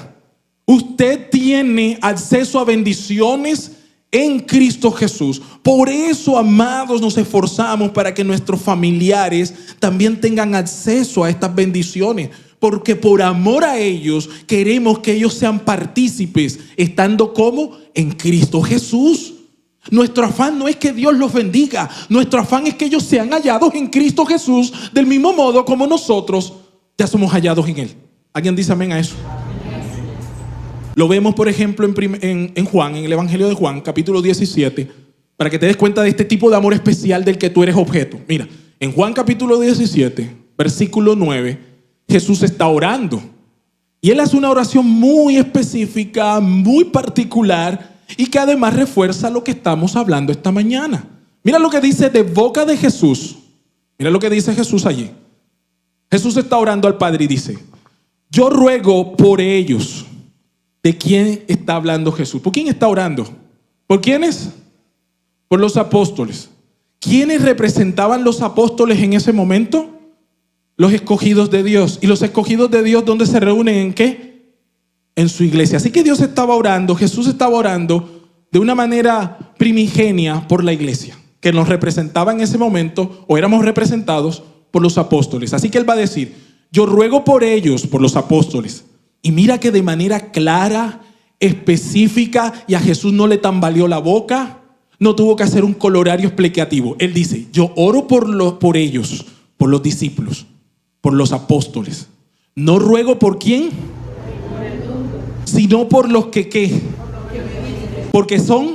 Usted tiene acceso a bendiciones en Cristo Jesús. Por eso, amados, nos esforzamos para que nuestros familiares también tengan acceso a estas bendiciones. Porque por amor a ellos queremos que ellos sean partícipes, estando como en Cristo Jesús. Nuestro afán no es que Dios los bendiga. Nuestro afán es que ellos sean hallados en Cristo Jesús, del mismo modo como nosotros ya somos hallados en Él. ¿Alguien dice amén a eso? Lo vemos, por ejemplo, en Juan, en el Evangelio de Juan, capítulo 17, para que te des cuenta de este tipo de amor especial del que tú eres objeto. Mira, en Juan capítulo 17, versículo 9, Jesús está orando. Y Él hace una oración muy específica, muy particular, y que además refuerza lo que estamos hablando esta mañana. Mira lo que dice de boca de Jesús. Mira lo que dice Jesús allí. Jesús está orando al Padre y dice: yo ruego por ellos. ¿De quién está hablando Jesús? ¿Por quién está orando? ¿Por quiénes? Por los apóstoles. ¿Quiénes representaban los apóstoles en ese momento? Los escogidos de Dios. ¿Y los escogidos de Dios dónde se reúnen? ¿En qué? En su iglesia. Así que Dios estaba orando, Jesús estaba orando de una manera primigenia por la iglesia, que nos representaba en ese momento, o éramos representados por los apóstoles. Así que Él va a decir: yo ruego por ellos, por los apóstoles. Y mira que de manera clara, específica, y a Jesús no le tambaleó la boca, no tuvo que hacer un colorario explicativo. Él dice: yo oro por ellos, por los discípulos, por los apóstoles. No ruego por quién, sino por los que ¿qué? Porque son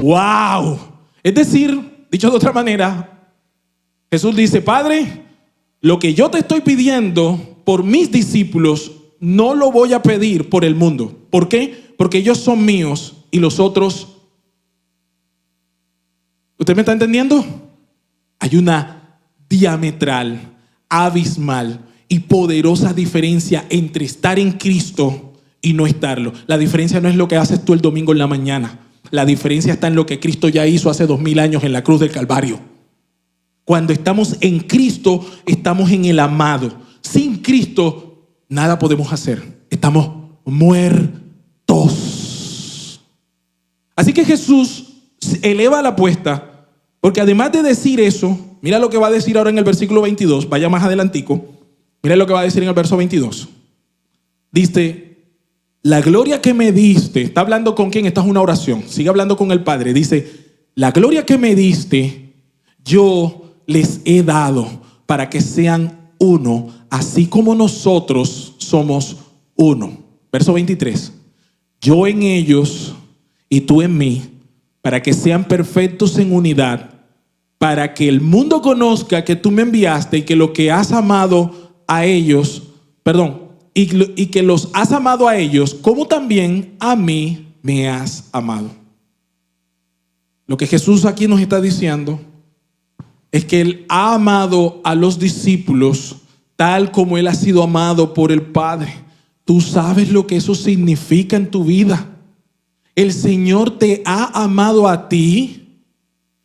wow. Es decir, dicho de otra manera, Jesús dice: Padre, lo que yo te estoy pidiendo por mis discípulos, no lo voy a pedir por el mundo. ¿Por qué? Porque ellos son míos y los otros. ¿Usted me está entendiendo? Hay una diametral, abismal y poderosa diferencia entre estar en Cristo y no estarlo. La diferencia no es lo que haces tú el domingo en la mañana. La diferencia está en lo que Cristo ya hizo hace 2000 años en la cruz del Calvario. Cuando estamos en Cristo, estamos en el amado. Sin Cristo, nada podemos hacer. Estamos muertos. Así que Jesús eleva la apuesta, porque además de decir eso, mira lo que va a decir ahora en el versículo 22. Vaya más adelantico. Mira lo que va a decir en el verso 22. Dice: la gloria que me diste. Está hablando con quién. Esta es una oración. Sigue hablando con el Padre. Dice: la gloria que me diste, yo les he dado para que sean uno, así como nosotros somos uno. Verso 23. Yo en ellos y tú en mí, para que sean perfectos en unidad, para que el mundo conozca que tú me enviaste y que lo que has amado a ellos, y que los has amado a ellos, como también a mí me has amado. Lo que Jesús aquí nos está diciendo es que Él ha amado a los discípulos tal como Él ha sido amado por el Padre. Tú sabes lo que eso significa en tu vida. El Señor te ha amado a ti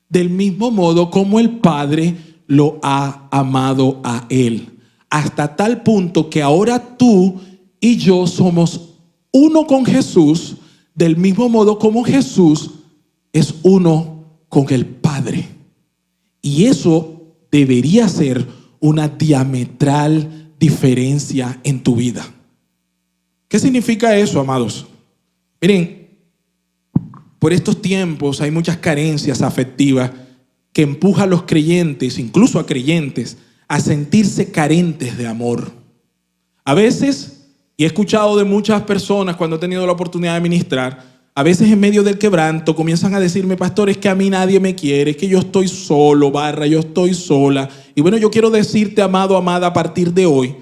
del mismo modo como el Padre lo ha amado a Él. Hasta tal punto que ahora tú y yo somos uno con Jesús, del mismo modo como Jesús es uno con el Padre. Y eso debería ser una diametral diferencia en tu vida. ¿Qué significa eso, amados? Miren, por estos tiempos hay muchas carencias afectivas que empujan a los creyentes, incluso a creyentes, a sentirse carentes de amor. A veces, y he escuchado de muchas personas cuando he tenido la oportunidad de ministrar, a veces en medio del quebranto comienzan a decirme: pastor, es que a mí nadie me quiere, es que yo estoy solo, yo estoy sola. Y bueno, yo quiero decirte, amado, amada, a partir de hoy,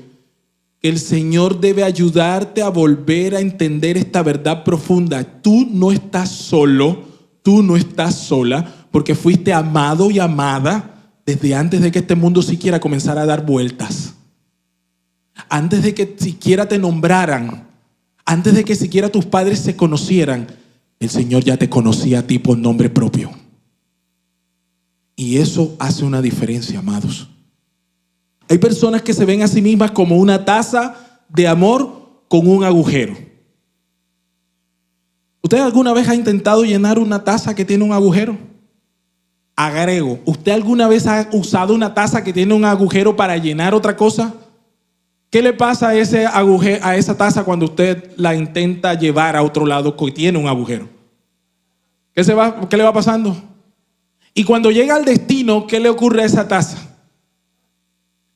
que el Señor debe ayudarte a volver a entender esta verdad profunda. Tú no estás solo, tú no estás sola, porque fuiste amado y amada desde antes de que este mundo siquiera comenzara a dar vueltas. Antes de que siquiera te nombraran, antes de que siquiera tus padres se conocieran, el Señor ya te conocía a ti por nombre propio. Y eso hace una diferencia, amados. Hay personas que se ven a sí mismas como una taza de amor con un agujero. ¿Usted alguna vez ha intentado llenar una taza que tiene un agujero? Agrego, ¿usted alguna vez ha usado una taza que tiene un agujero para llenar otra cosa? ¿Qué le pasa a esa taza cuando usted la intenta llevar a otro lado que tiene un agujero? ¿Qué le va pasando? Y cuando llega al destino, ¿qué le ocurre a esa taza?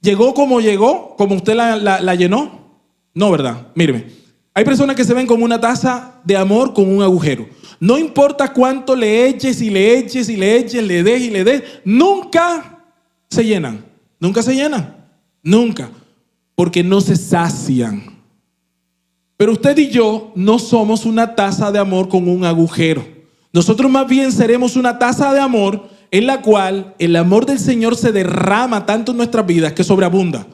¿Llegó, como usted la llenó? No, ¿verdad? Míreme, hay personas que se ven como una taza de amor con un agujero. No importa cuánto le eches y le eches y le eches, le des y le des, nunca se llenan. Nunca se llenan. Nunca. Porque no se sacian. Pero usted y yo no somos una taza de amor con un agujero. Nosotros más bien seremos una taza de amor en la cual el amor del Señor se derrama tanto en nuestras vidas que sobreabunda.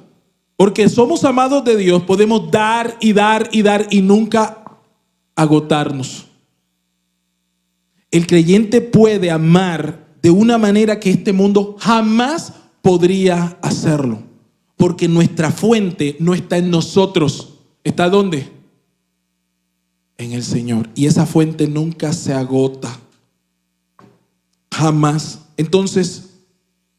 Porque somos amados de Dios, podemos dar y dar y dar y nunca agotarnos. El creyente puede amar de una manera que este mundo jamás podría hacerlo. Porque nuestra fuente no está en nosotros. ¿Está dónde? En el Señor. Y esa fuente nunca se agota. Jamás. Entonces,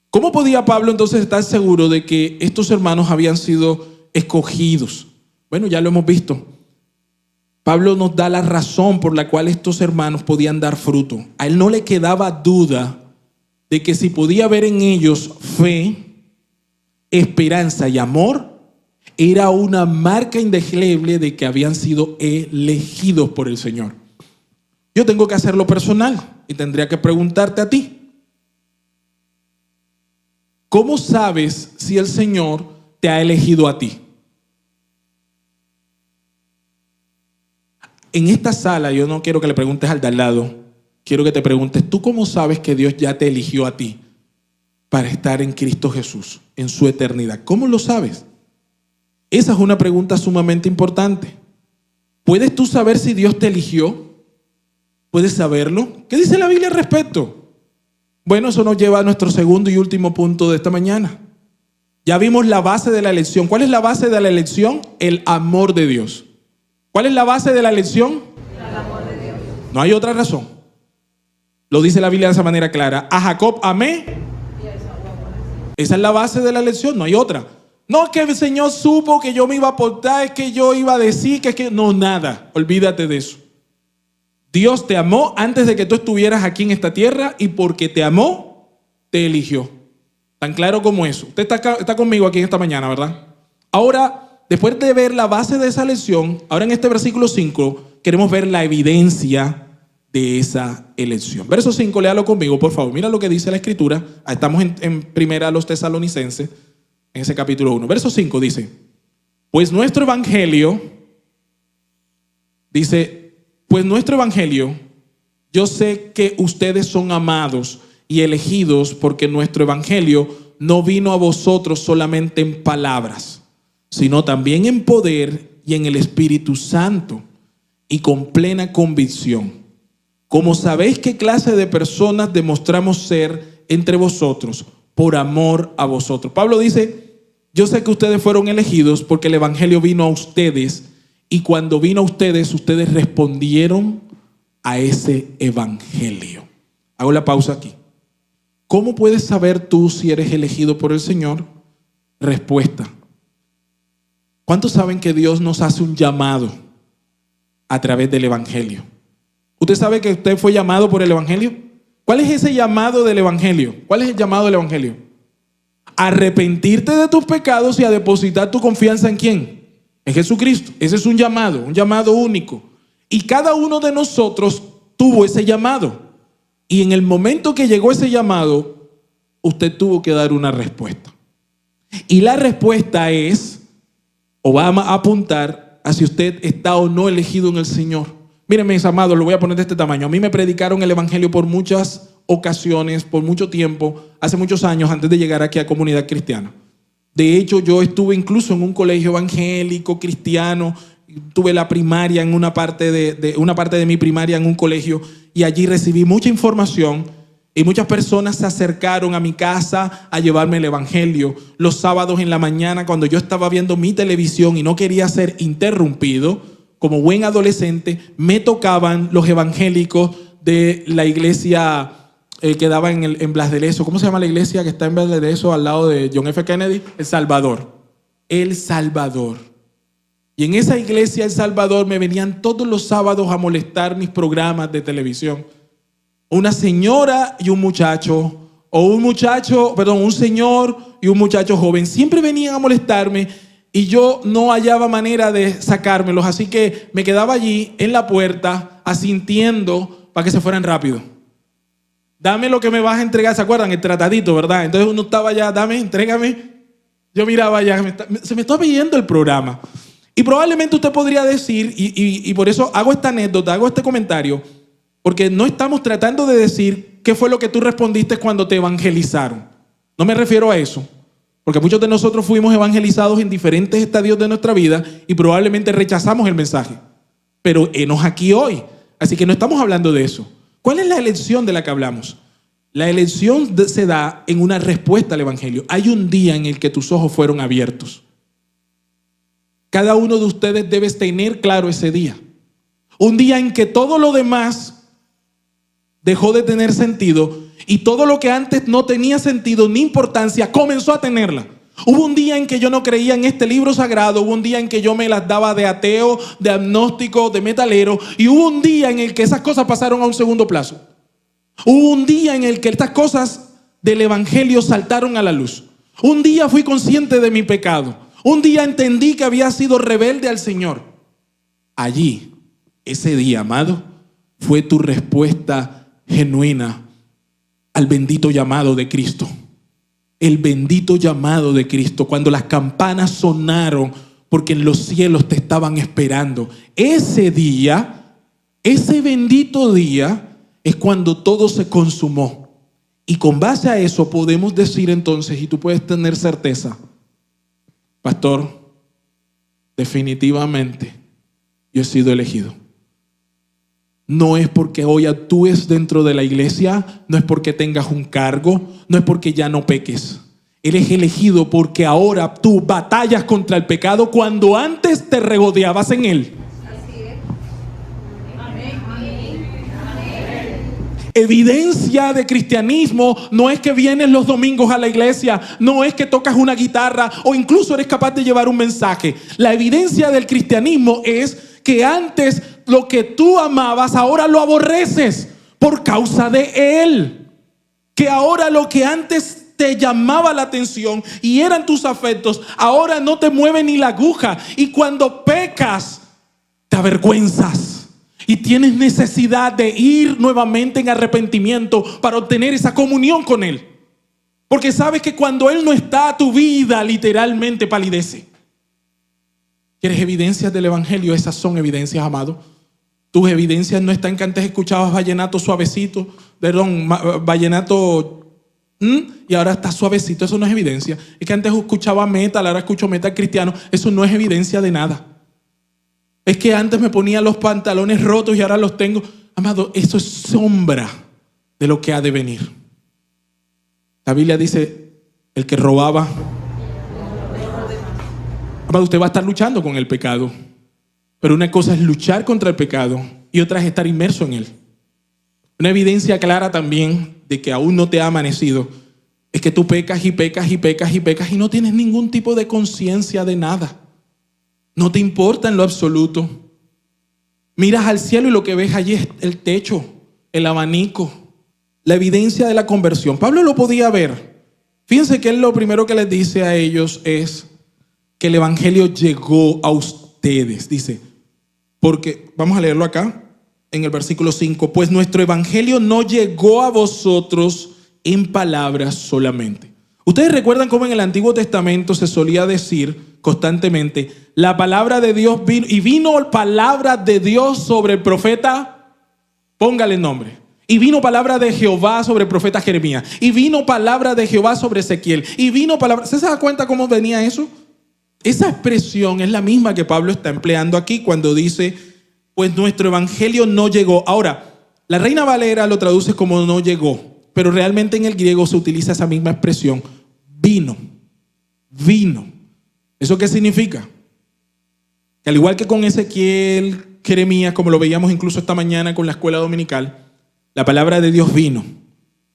¿cómo podía Pablo entonces estar seguro de que estos hermanos habían sido escogidos? Bueno, ya lo hemos visto. Pablo nos da la razón por la cual estos hermanos podían dar fruto. A él no le quedaba duda de que si podía ver en ellos fe, esperanza y amor, era una marca indeleble de que habían sido elegidos por el Señor. Yo tengo que hacerlo personal y tendría que preguntarte a ti: ¿cómo sabes si el Señor te ha elegido a ti? En esta sala yo no quiero que le preguntes al de al lado, quiero que te preguntes: ¿tú cómo sabes que Dios ya te eligió a ti para estar en Cristo Jesús, en su eternidad? ¿Cómo lo sabes? Esa es una pregunta sumamente importante. ¿Puedes tú saber si Dios te eligió? ¿Puedes saberlo? ¿Qué dice la Biblia al respecto? Bueno, eso nos lleva a nuestro segundo y último punto de esta mañana. Ya vimos la base de la elección. ¿Cuál es la base de la elección? El amor de Dios. ¿Cuál es la base de la elección? El amor de Dios. No hay otra razón. Lo dice la Biblia de esa manera clara. A Jacob amé. Esa es la base de la elección, no hay otra. No es que el Señor supo que yo me iba a portar, es que yo iba a decir, no, nada. Olvídate de eso. Dios te amó antes de que tú estuvieras aquí en esta tierra y porque te amó, te eligió. Tan claro como eso. Usted está conmigo aquí en esta mañana, ¿verdad? Ahora, después de ver la base de esa elección, ahora en este versículo 5, queremos ver la evidencia de esa elección. Verso 5, léalo conmigo, por favor. Mira lo que dice la Escritura. Estamos en primera a los Tesalonicenses, en ese capítulo 1. Verso 5 dice: Pues nuestro evangelio, dice, pues nuestro evangelio, yo sé que ustedes son amados y elegidos porque nuestro evangelio no vino a vosotros solamente en palabras, sino también en poder y en el Espíritu Santo y con plena convicción. Como sabéis qué clase de personas demostramos ser entre vosotros por amor a vosotros. Pablo dice, yo sé que ustedes fueron elegidos porque el evangelio vino a ustedes y cuando vino a ustedes, ustedes respondieron a ese evangelio. Hago la pausa aquí. ¿Cómo puedes saber tú si eres elegido por el Señor? Respuesta. ¿Cuántos saben que Dios nos hace un llamado a través del evangelio? ¿Usted sabe que usted fue llamado por el evangelio? ¿Cuál es ese llamado del evangelio? ¿Cuál es el llamado del evangelio? Arrepentirte de tus pecados y a depositar tu confianza ¿en quién? En Jesucristo. Ese es un llamado único. Y cada uno de nosotros tuvo ese llamado. Y en el momento que llegó ese llamado, usted tuvo que dar una respuesta. Y la respuesta es, o va a apuntar a si usted está o no elegido en el Señor. Miren, mis amados, lo voy a poner de este tamaño. A mí me predicaron el evangelio por muchas ocasiones, por mucho tiempo, hace muchos años antes de llegar aquí a Comunidad Cristiana. De hecho, yo estuve incluso en un colegio evangélico cristiano, tuve la primaria en una parte de mi primaria en un colegio y allí recibí mucha información y muchas personas se acercaron a mi casa a llevarme el evangelio. Los sábados en la mañana, cuando yo estaba viendo mi televisión y no quería ser interrumpido, como buen adolescente, me tocaban los evangélicos de la iglesia que daba en Blas de Lezo. ¿Cómo se llama la iglesia que está en Blas de Lezo al lado de John F. Kennedy? El Salvador. El Salvador. Y en esa iglesia El Salvador me venían todos los sábados a molestar mis programas de televisión. Una señora y un muchacho, un señor y un muchacho joven. Siempre venían a molestarme y yo no hallaba manera de sacármelos. Así que me quedaba allí en la puerta asintiendo para que se fueran rápido. Dame lo que me vas a entregar, ¿se acuerdan? El tratadito, ¿verdad? Entonces uno estaba allá, entrégame. Yo miraba allá, se me estaba pidiendo el programa. Y probablemente usted podría decir, y por eso hago esta anécdota, hago este comentario, porque no estamos tratando de decir qué fue lo que tú respondiste cuando te evangelizaron. No me refiero a eso, porque muchos de nosotros fuimos evangelizados en diferentes estadios de nuestra vida y probablemente rechazamos el mensaje. Pero henos aquí hoy, así que no estamos hablando de eso. ¿Cuál es la elección de la que hablamos? La elección se da en una respuesta al evangelio. Hay un día en el que tus ojos fueron abiertos. Cada uno de ustedes debe tener claro ese día. Un día en que todo lo demás dejó de tener sentido y todo lo que antes no tenía sentido ni importancia comenzó a tenerla. Hubo un día en que yo no creía en este libro sagrado, hubo un día en que yo me las daba de ateo, de agnóstico, de metalero, y hubo un día en el que esas cosas pasaron a un segundo plazo. Hubo un día en el que estas cosas del evangelio saltaron a la luz. Un día fui consciente de mi pecado. Un día entendí que había sido rebelde al Señor. Allí, ese día, amado, fue tu respuesta genuina al bendito llamado de Cristo. El bendito llamado de Cristo, cuando las campanas sonaron porque en los cielos te estaban esperando. Ese día, ese bendito día, es cuando todo se consumó. Y con base a eso podemos decir entonces, y tú puedes tener certeza, pastor, definitivamente yo he sido elegido. No es porque hoy actúes dentro de la iglesia, no es porque tengas un cargo, no es porque ya no peques. Eres elegido porque ahora tú batallas contra el pecado cuando antes te regodeabas en él. Así es. Amén. Amén. Evidencia de cristianismo no es que vienes los domingos a la iglesia, no es que tocas una guitarra o incluso eres capaz de llevar un mensaje. La evidencia del cristianismo es que antes lo que tú amabas ahora lo aborreces por causa de él. Que ahora lo que antes te llamaba la atención y eran tus afectos, ahora no te mueve ni la aguja. Y cuando pecas, te avergüenzas y tienes necesidad de ir nuevamente en arrepentimiento para obtener esa comunión con él. Porque sabes que cuando él no está, tu vida literalmente palidece. ¿Quieres evidencias del evangelio? Esas son evidencias, amado. Tus evidencias no están que antes escuchabas vallenato suavecito, vallenato y ahora está suavecito. Eso no es evidencia. Es que antes escuchaba metal, ahora escucho metal cristiano. Eso no es evidencia de nada. Es que antes me ponía los pantalones rotos y ahora los tengo. Amado, eso es sombra de lo que ha de venir. La Biblia dice, el que robaba. Amado, usted va a estar luchando con el pecado. Pero una cosa es luchar contra el pecado y otra es estar inmerso en él. Una evidencia clara también de que aún no te ha amanecido es que tú pecas y pecas y pecas y pecas y no tienes ningún tipo de conciencia de nada. No te importa en lo absoluto. Miras al cielo y lo que ves allí es el techo, el abanico, la evidencia de la conversión. Pablo lo podía ver. Fíjense que él lo primero que les dice a ellos es que el evangelio llegó a ustedes. Dice, porque, vamos a leerlo acá en el versículo 5, pues nuestro evangelio no llegó a vosotros en palabras solamente. Ustedes recuerdan cómo en el Antiguo Testamento se solía decir constantemente, la palabra de Dios vino, y vino palabra de Dios sobre el profeta, póngale nombre, y vino palabra de Jehová sobre el profeta Jeremías, y vino palabra de Jehová sobre Ezequiel, y vino palabra. ¿Se da cuenta cómo venía eso? Esa expresión es la misma que Pablo está empleando aquí cuando dice, pues nuestro evangelio no llegó. Ahora, la Reina Valera lo traduce como no llegó, pero realmente en el griego se utiliza esa misma expresión, vino. ¿Eso qué significa? Que al igual que con Ezequiel, Jeremías, como lo veíamos incluso esta mañana con la escuela dominical, la palabra de Dios vino.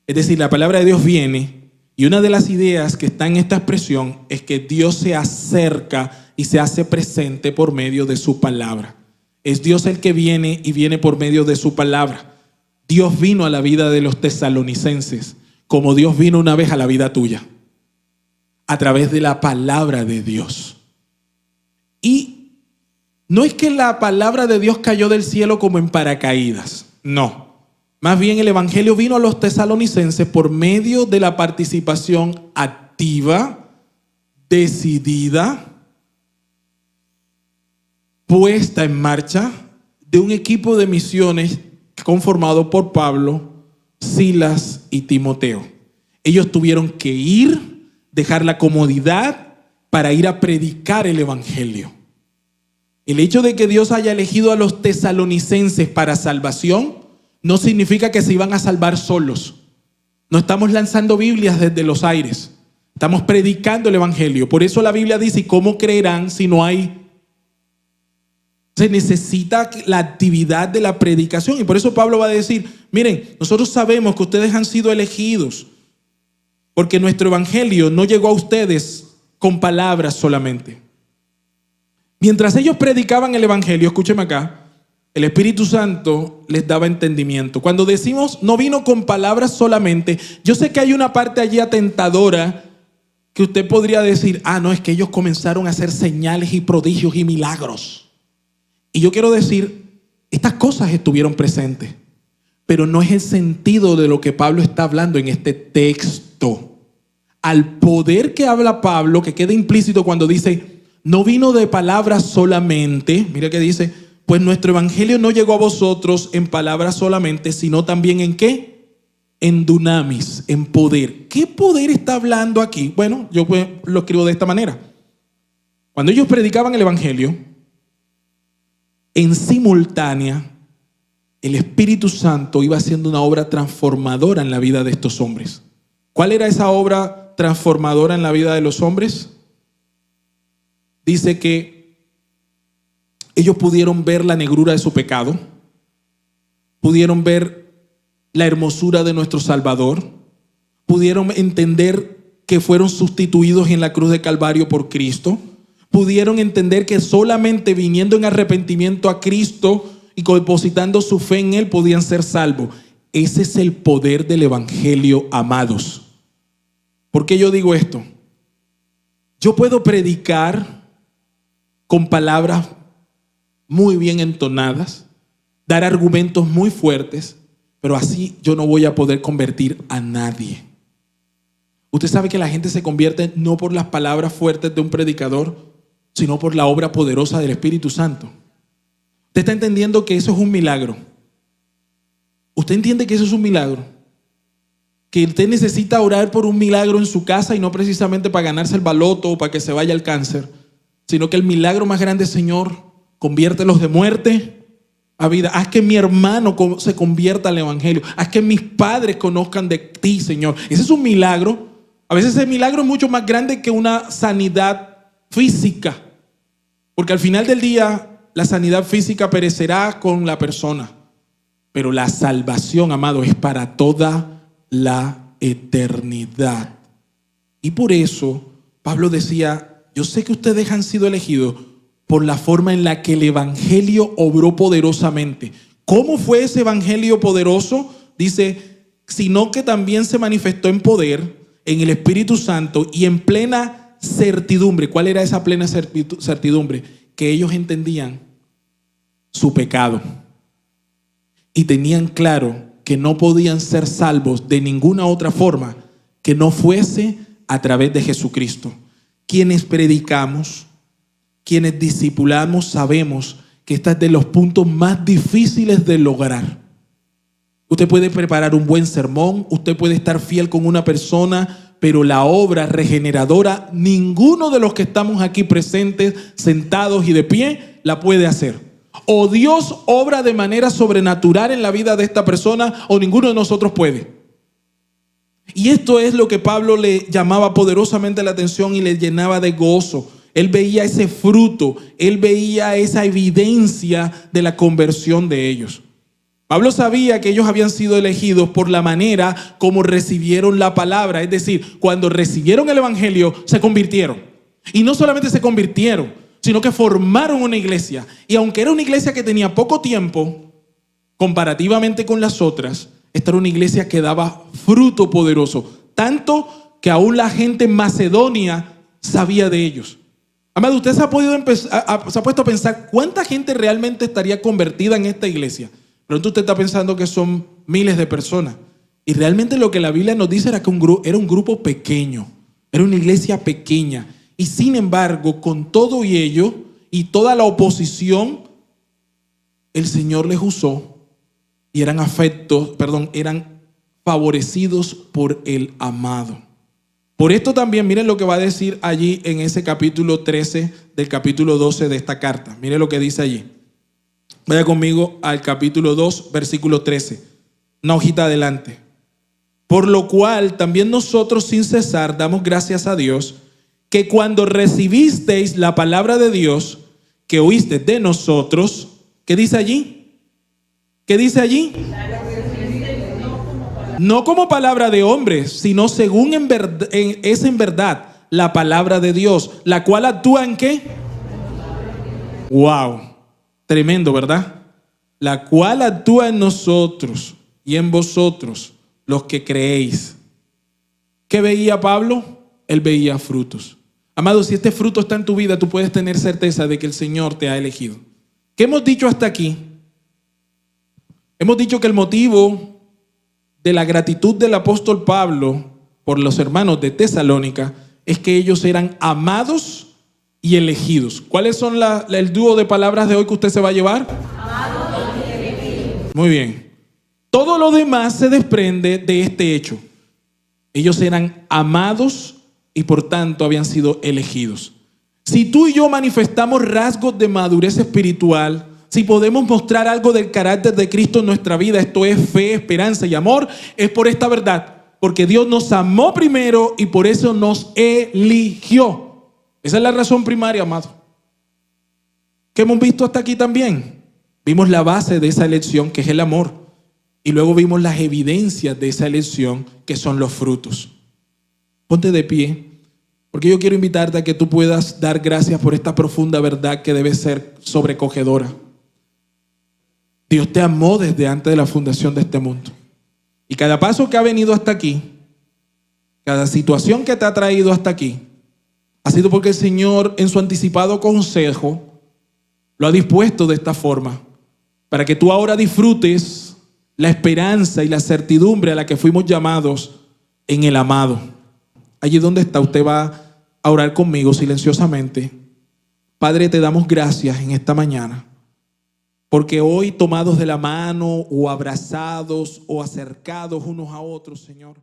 Es decir, la palabra de Dios viene. Y una de las ideas que está en esta expresión es que Dios se acerca y se hace presente por medio de su palabra. Es Dios el que viene y viene por medio de su palabra. Dios vino a la vida de los tesalonicenses como Dios vino una vez a la vida tuya, a través de la palabra de Dios. Y no es que la palabra de Dios cayó del cielo como en paracaídas, no. Más bien el evangelio vino a los tesalonicenses por medio de la participación activa, decidida, puesta en marcha de un equipo de misiones conformado por Pablo, Silas y Timoteo. Ellos tuvieron que ir, dejar la comodidad para ir a predicar el evangelio. El hecho de que Dios haya elegido a los tesalonicenses para salvación no significa que se iban a salvar solos. No estamos lanzando Biblias desde los aires. Estamos predicando el evangelio. Por eso la Biblia dice, ¿cómo creerán si no hay? Se necesita la actividad de la predicación. Y por eso Pablo va a decir, miren, nosotros sabemos que ustedes han sido elegidos porque nuestro evangelio no llegó a ustedes con palabras solamente. Mientras ellos predicaban el evangelio, escúcheme acá, el Espíritu Santo les daba entendimiento. Cuando decimos no vino con palabras solamente, yo sé que hay una parte allí atentadora que usted podría decir, no, es que ellos comenzaron a hacer señales y prodigios y milagros. Y yo quiero decir, estas cosas estuvieron presentes, pero no es el sentido de lo que Pablo está hablando en este texto. Al poder que habla Pablo, que queda implícito cuando dice, no vino de palabras solamente, mira que dice, pues nuestro evangelio no llegó a vosotros en palabras solamente, sino también ¿en qué? En dunamis, en poder. ¿Qué poder está hablando aquí? Bueno, yo lo escribo de esta manera. Cuando ellos predicaban el evangelio, en simultánea, el Espíritu Santo iba haciendo una obra transformadora en la vida de estos hombres. ¿Cuál era esa obra transformadora en la vida de los hombres? Dice que ellos pudieron ver la negrura de su pecado, pudieron ver la hermosura de nuestro Salvador, pudieron entender que fueron sustituidos en la cruz de Calvario por Cristo, pudieron entender que solamente viniendo en arrepentimiento a Cristo y depositando su fe en Él podían ser salvos. Ese es el poder del evangelio, amados. ¿Por qué yo digo esto? Yo puedo predicar con palabras muy bien entonadas, dar argumentos muy fuertes, pero así yo no voy a poder convertir a nadie. Usted sabe que la gente se convierte no por las palabras fuertes de un predicador, sino por la obra poderosa del Espíritu Santo. Usted está entendiendo que eso es un milagro. Usted entiende que eso es un milagro. Que usted necesita orar por un milagro en su casa y no precisamente para ganarse el baloto o para que se vaya el cáncer, sino que el milagro más grande, Señor, conviértelos de muerte a vida. Haz que mi hermano se convierta al evangelio. Haz que mis padres conozcan de ti, Señor. Ese es un milagro. A veces ese milagro es mucho más grande que una sanidad física. Porque al final del día, la sanidad física perecerá con la persona. Pero la salvación, amado, es para toda la eternidad. Y por eso Pablo decía, yo sé que ustedes han sido elegidos por la forma en la que el evangelio obró poderosamente. ¿Cómo fue ese evangelio poderoso? Dice, sino que también se manifestó en poder, en el Espíritu Santo y en plena certidumbre. ¿Cuál era esa plena certidumbre? Que ellos entendían su pecado y tenían claro que no podían ser salvos de ninguna otra forma que no fuese a través de Jesucristo. Quienes predicamos, quienes discipulamos, sabemos que este es de los puntos más difíciles de lograr. Usted puede preparar un buen sermón, usted puede estar fiel con una persona, pero la obra regeneradora, ninguno de los que estamos aquí presentes, sentados y de pie, la puede hacer. O Dios obra de manera sobrenatural en la vida de esta persona, o ninguno de nosotros puede. Y esto es lo que Pablo le llamaba poderosamente la atención y le llenaba de gozo. Él veía ese fruto, él veía esa evidencia de la conversión de ellos. Pablo sabía que ellos habían sido elegidos por la manera como recibieron la palabra. Es decir, cuando recibieron el evangelio, se convirtieron. Y no solamente se convirtieron, sino que formaron una iglesia. Y aunque era una iglesia que tenía poco tiempo, comparativamente con las otras, esta era una iglesia que daba fruto poderoso. Tanto que aún la gente en Macedonia sabía de ellos. Amado, usted se ha puesto a pensar cuánta gente realmente estaría convertida en esta iglesia. Pronto usted está pensando que son miles de personas. Y realmente lo que la Biblia nos dice era que era un grupo pequeño. Era una iglesia pequeña. Y sin embargo, con todo y ello y toda la oposición, el Señor les usó y eran favorecidos por el amado. Por esto también, miren lo que va a decir allí en ese capítulo 13 del capítulo 12 de esta carta. Miren lo que dice allí. Vaya conmigo al capítulo 2, versículo 13. Una hojita adelante. Por lo cual también nosotros sin cesar damos gracias a Dios, que cuando recibisteis la palabra de Dios, que oísteis de nosotros, ¿qué dice allí? ¿Qué dice allí? No como palabra de hombres, sino según es en verdad la palabra de Dios, la cual actúa en ¿qué? Wow, tremendo, ¿verdad? La cual actúa en nosotros y en vosotros, los que creéis. ¿Qué veía Pablo? Él veía frutos. Amado, si este fruto está en tu vida, tú puedes tener certeza de que el Señor te ha elegido. ¿Qué hemos dicho hasta aquí? Hemos dicho que el motivo de la gratitud del apóstol Pablo por los hermanos de Tesalónica es que ellos eran amados y elegidos. ¿Cuáles son el dúo de palabras de hoy que usted se va a llevar? Amados y elegidos. Muy bien. Todo lo demás se desprende de este hecho. Ellos eran amados y por tanto habían sido elegidos. Si tú y yo manifestamos rasgos de madurez espiritual, si podemos mostrar algo del carácter de Cristo en nuestra vida, esto es fe, esperanza y amor, es por esta verdad. Porque Dios nos amó primero y por eso nos eligió. Esa es la razón primaria, amado. ¿Qué hemos visto hasta aquí también? Vimos la base de esa elección, que es el amor. Y luego vimos las evidencias de esa elección, que son los frutos. Ponte de pie, porque yo quiero invitarte a que tú puedas dar gracias por esta profunda verdad que debe ser sobrecogedora. Dios te amó desde antes de la fundación de este mundo. Y cada paso que ha venido hasta aquí, cada situación que te ha traído hasta aquí, ha sido porque el Señor en su anticipado consejo lo ha dispuesto de esta forma, para que tú ahora disfrutes la esperanza y la certidumbre a la que fuimos llamados en el amado. Allí donde está, usted va a orar conmigo silenciosamente. Padre, te damos gracias en esta mañana, porque hoy tomados de la mano o abrazados o acercados unos a otros, Señor,